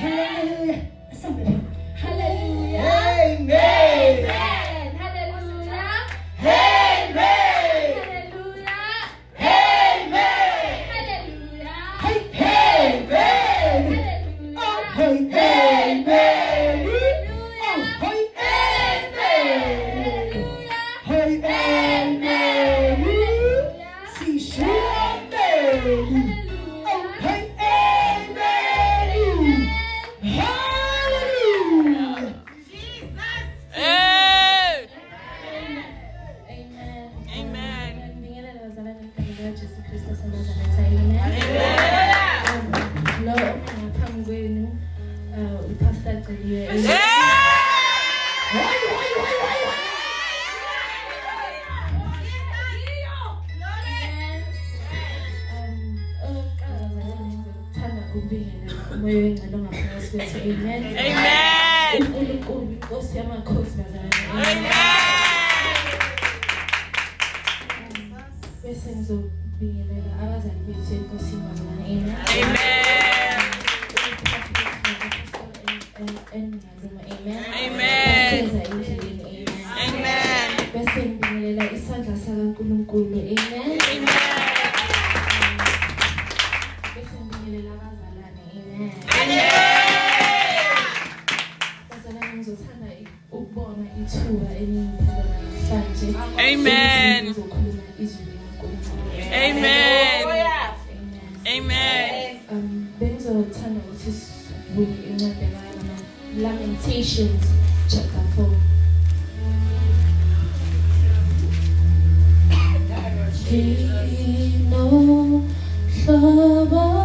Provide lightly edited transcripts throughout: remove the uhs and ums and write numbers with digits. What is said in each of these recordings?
Hallelujah. Somebody. Hallelujah. Amen. Amen. Hallelujah. Amen. Hallelujah. Amen. Hallelujah. Hey, amen. Oh, hey, amen. Oh, hey, amen. Hey, amen. See, she amen. Oh, hey, amen. Hallelujah. Hey! Amen. Amen. Bingela bazalwane ngika Jesu Kristu sanazaretha. Amen. Lo ngaphambi kwenu uPastor Gciliwe. Umoya wengcelo ngaphakathi kwethu. Amen. Amen. uNkulunkulu inkosi yamakhosi bazalwane. Amen. Bese ngizobingelela abazali bethu enkosini bazalwane. Amen. Amen. Amen. Amen. Bese ngibingelela isandla sakaNkulunkulu. Amen. Bese ngibingelela abazalwane. Amen. Bazalwane ngizothanda ukubona ithuba eningiphiwa namhlanje. Amen. Ngizokhuluma izwi likaNkulunkulu. Amen. Amen. Amen. Bengizothanda ukuthi sivule incwadi Lamentations chapter 4. Dino Shabbat.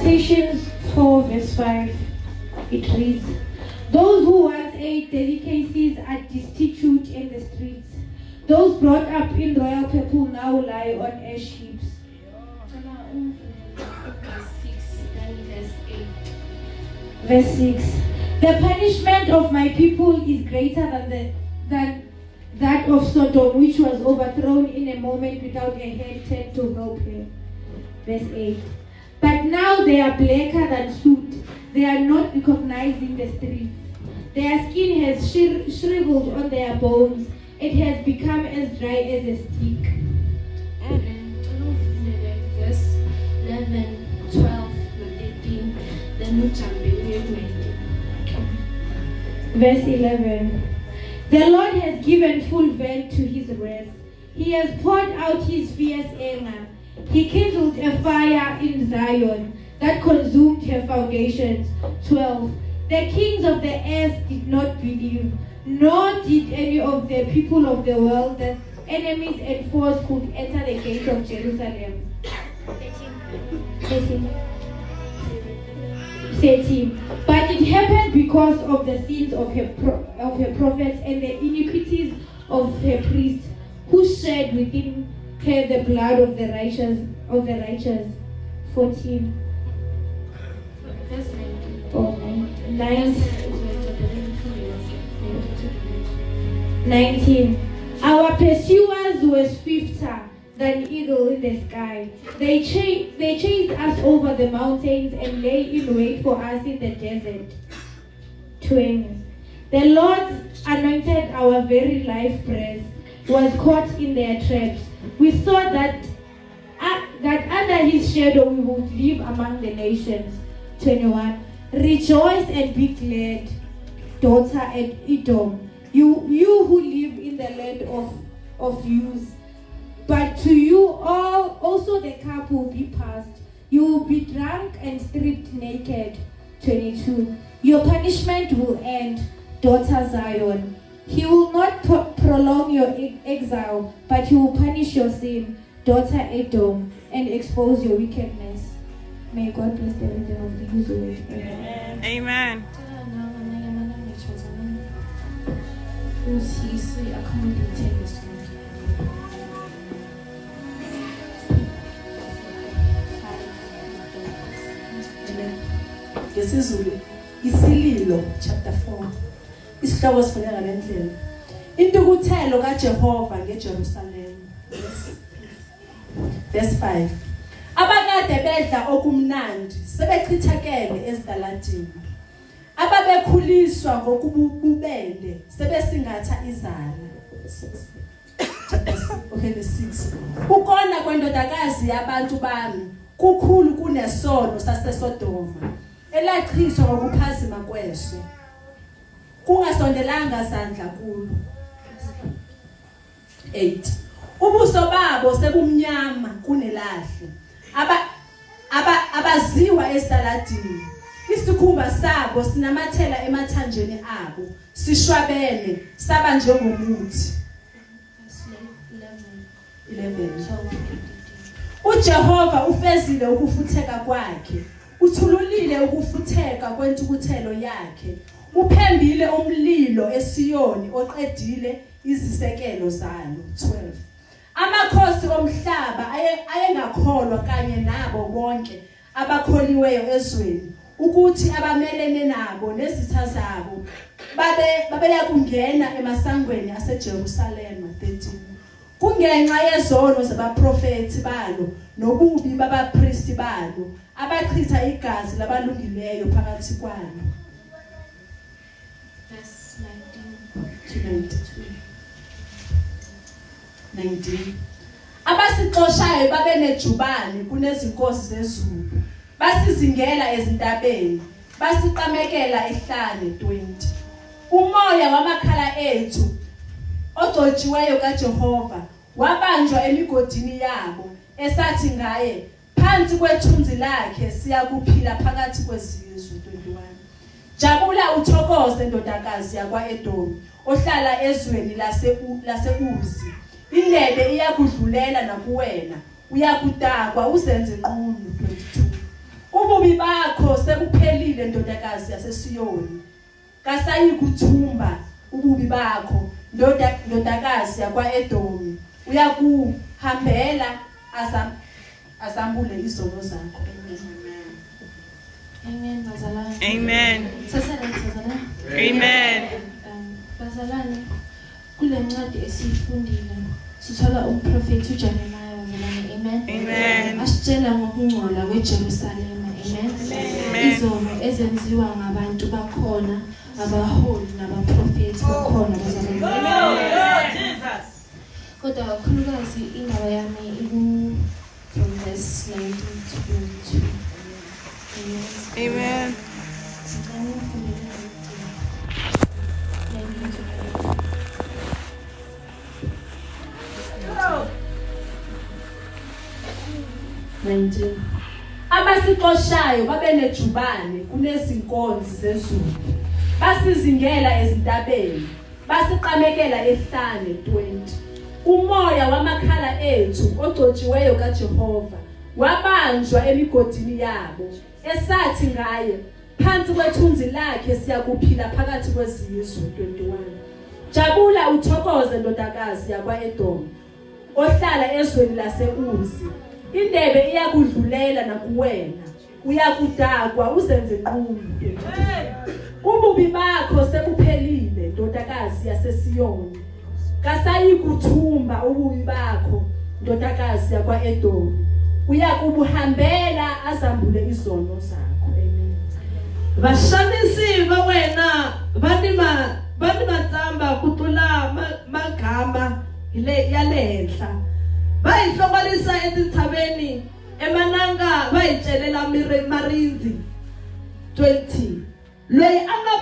Lamentations 4 verse 5. It reads, those who once ate delicacies are destitute in the streets. Those brought up in royal purple now lie on ash heaps. Verse 6. The punishment of my people is greater than that of Sodom, which was overthrown in a moment without a hand turned to help her. Verse 8. But now they are blacker than soot. They are not recognized in the streets. Their skin has shriveled on their bones. It has become as dry as a stick. Verse 11, 12, 13. Verse 11. The Lord has given full vent to his wrath. He has poured out his fierce anger. He kindled a fire in Zion that consumed her foundations. 12. The kings of the earth did not believe, nor did any of the people of the world. The enemies and foes could enter the gates of Jerusalem. 13. But it happened because of the sins of her prophets and the iniquities of her priests, who shed within her the blood of the righteous. 14. Verse 19. Oh, 19. Our pursuers were swifter than eagle in the sky. They chased us over the mountains and lay in wait for us in the desert. 20. The Lord's anointed, our very life breath, was caught in their traps. We thought that under his shadow we would live among the nations. 21. Rejoice and be glad, daughter Edom, you who live in the land of Uz. But to you all also the cup will be passed. You will be drunk and stripped naked. 22. Your punishment will end, daughter Zion. He will not prolong your exile, but he will punish your sin, daughter Edom, and expose your wickedness. May God bless the reading of His word. Amen. Amen. NgesiZulu isililo chapter 4 isihloko sifuna ngalendlela intukuthelo kaJehova ngeJerusalem. Verse 5. Abakade bedla okumnandi sebechithakele ezidalatini. Ababekhuliswa ngokububende sebesingatha izala. Okay, verse 6. Ukona kwendodakazi yabantu bami kukhulu kunesono saseSodoma elachithwa ngokuphazima kweswe kungasondelanga sandla kulo. 8. Ubuso babo sebumnyama kunelahle abaziwa esidaladini. Isikhumba sabo sinamathela emathanjeni abo sishwabene saba njengomuthi. 11. uJehova ufezile ukufutheka kwakhe, uthululile ukufutheka kwentukuthelo yakhe, uphembile umlilo eSiyoni oqedile izisekelo zalo. 12. Amakhosi omhlaba ayengakholwa kanye nabo bonke abakholiweyo ezweni ukuthi abamelene nabo nezitha zabo babeya kungena emasangweni aseJerusalema. 13. Kungenxa yezono zabaprofeti balo nobubi babapristi balo abachitha igazi labalungileyo phakathi kwalo. Verse 19. Abasixoshayo babe nejubane kunezinkosi zezulu, basizingela ezintabeni, basiqamekela ehlane. 20. Umoya wamakhala ethu ogcotshiweyo kaJehova wabanjwa emigodini yabo, esathi ngaye phansi kwethunzi lakhe siyakuphila phakathi kwezizwe. 21. Jabula uthokoze ndodakazi yakwaEdom ohlala ezweni lase-Uzi. Indebe iyakudlulela nakuwena, uyakudakwa uzenze nqunu. 22. ububi bakho sekuphelile ndodakazi yaseSiyoni kasayi kuthumba ububi bakho ndodakazi yakwaEdomi uyakuhambela asambule izono zakho. Amen bazalwane. Amen. Bazalwane. Amen. Bazalwane kule ncwadi esifundile sithola umprofeti uJeremiah bazalwane. Amen. Amen. Asitshela ngokungcola kweJerusalema. Amen. Amen. Izono ezenziwa ngabantu bakhona abaholi nabaprofeti bakhona bazalwane. Amen. Kodwa kakhulukazi indaba yami from verse 19 to 22. Amen. Abasixoshayo babenejubane kunezinkonzi zezulu basizingela ezintabeni basiqamekela ehlane 20. Umoya wamakhala ethu ogcotshiweyo kaJehova wabanjwa emigodini yabo esathi ngaye phansi kwethunzi lakhe siyakuphila phakathi kwezizwe. 21. Jabula uthokoze ndodakazi yakwaEdomi ohlala ezweni laseUzi, indebe iyakudlulela nakuwena uyakudakwa uzenze nqunu. Ububi bakho sekuphelile ndodakazi yaseSiyoni kasayi kuthumba ububi bakho ndodakazi yakwaEdomi uyakubuhambela azambule izono zakho. Amen. Vashamisi va wena vani matsamba kutula magama ya le henhla va hi hlomalisa etintshaveni emananga va hi celela marindzi. 20. Loyi a nga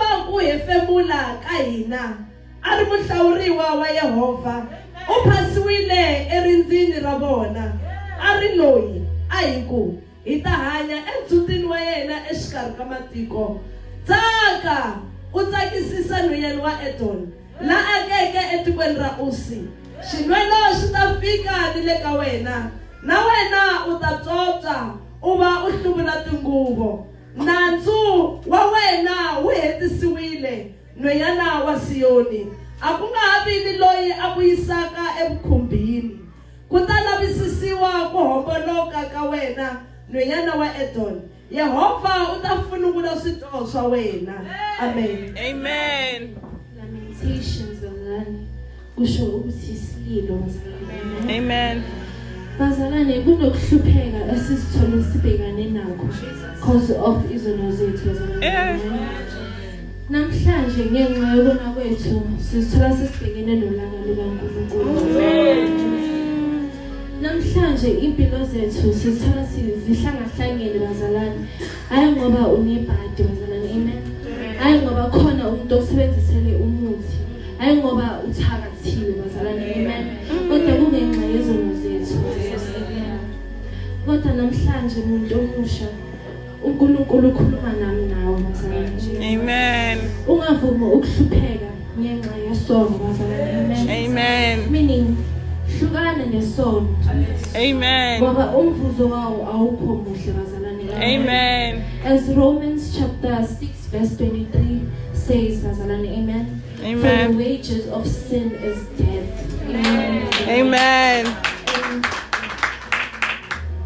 va ku hefemula ka hina a ri muhlawuriwa wa Yehova u phasiwile erindzini ra vona a ri loyi a hi ku hi ta hanya endzutini wa yena exikarhi ka matiko. Tsaka u tsakisisa nhwanyana wa Edom la akeke etikweni ra Usi. Xinwelo xi ta fika ni le ka wena na wena u ta tsotsa u va u hluvula tinguvo. Nandzu wa wena wu hetisiwile nhwanyana wa Siyoni a ku nga ha vi ni loyi a ku yisaka evukhumbini. Ku ta lavisisiwa ku homboloka ka wena nhwanyana wa Edom. Yehova u ta funungula switolo swa wena. Amen. Amen. Lamentations bazalwane kusho ukuthi isililo bazalwane. Amen. Bazalwane kunokuhlupheka esisithole sibhekane nakho because of izono zethu bazalwane. Namhlanje ngenxa yokona kwethu sisithola sesibhekene nolaka lukaNkulunkulu. Namhlanje impilo zethu sisithola zihlangahlangene bazalwane. Hayi ngoba unebhadi bazalwane. Amen. Hayi ngoba khona umuntu osebenzisele umuthi. Hayi ngoba uthakathiwe bazalwane. Amen. Kodwa kungenxa yezono zethu. Kodwa namhlanje umuntu omusha uNkulunkulu ukhuluma nami nawe bazalwane. Amen. Ungavumi ukuhlupheka ngenxa yesono bazalwane. Amen. Amen. Meaning hlukana nesono. Amen. Ngoba umvuzo wawo awukho muhle bazalwane. Amen. As Romans chapter 6 verse 23 says bazalwane. Amen. Amen. For the wages of sin is death. Amen. Amen. And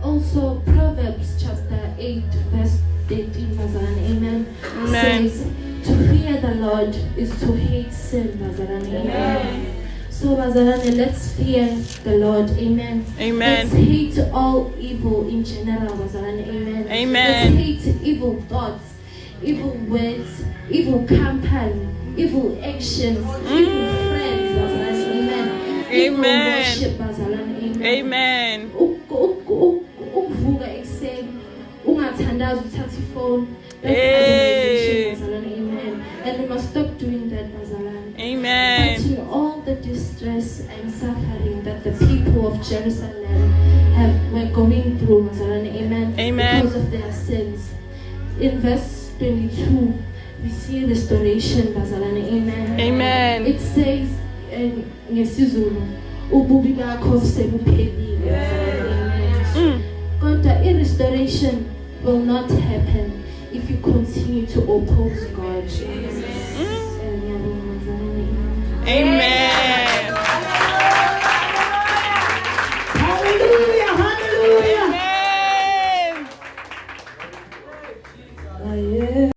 also Proverbs chapter 8 verse 13 bazalwane. Amen. Amen. Says to fear the Lord is to hate sin bazalwane. Amen. So bazalwane, let's fear the Lord. Amen. Amen. Let's hate all evil in general bazalwane. Amen. Amen. Let's hate evil thoughts, evil words, evil company, evil actions, evil friends bazalwane. Amen. Evil Amen. worship bazalwane. Amen. Amen. Ukuvuka ekseni ungathandazi uthatha ifone. That's Hey. abomination bazalwane. Amen. And we must stop doing that bazalwane. Amen. But in all the distress and suffering that the people of Jerusalem were going through, amen, Amen. because of their sins. In verse 22, we see restoration, amen. Amen. It says, ngesizulu, ububi bakho sebuphelile, amen. God kodwa i-restoration will not happen if you continue to oppose God. Amen.